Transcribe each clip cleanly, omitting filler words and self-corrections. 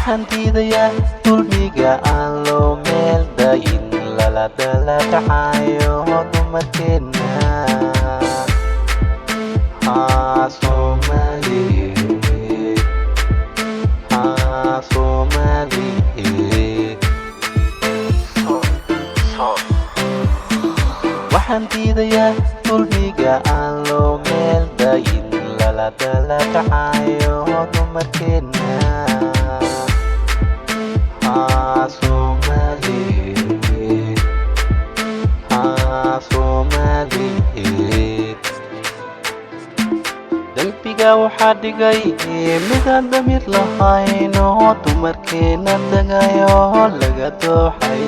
waxaan diidayaa dulmiga aan loo meel dayin lala dhacayo dumarkeena waxaan diidayaa dulmiga aan loo meel dayin lala dhacayo dumarkeena dambiga waxaa dhigay midaan damir lahayn oo dumarkeena tagayo laga dooxay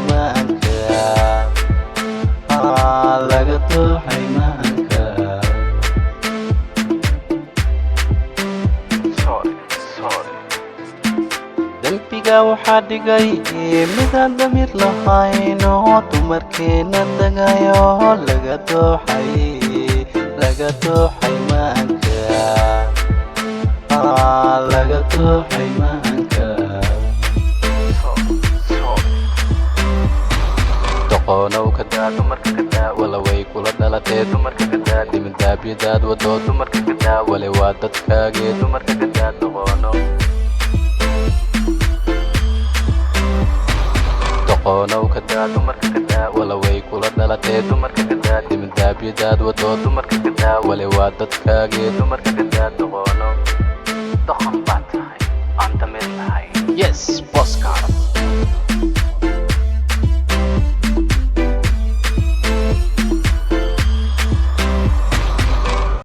maanka dambiga waxaa dhigay midaan damir lahayn oo dumarkeena tagayo laga dooxay maanka doqonow kadaa dumarka kadaa wala way kula dhalatee dumarka kadaa dimindaabyadaad wado dumarka kadaa wale waa dadkaagee dumarka kadaa doqonow kadaa dumarka kadaa wala way kula dhalatee dumarka kadaa dimindaabyadaad wado dumarka kadaa wale waa dadkaagee dumarka kadaa doqon baad tahay aan damir lahay yes boskar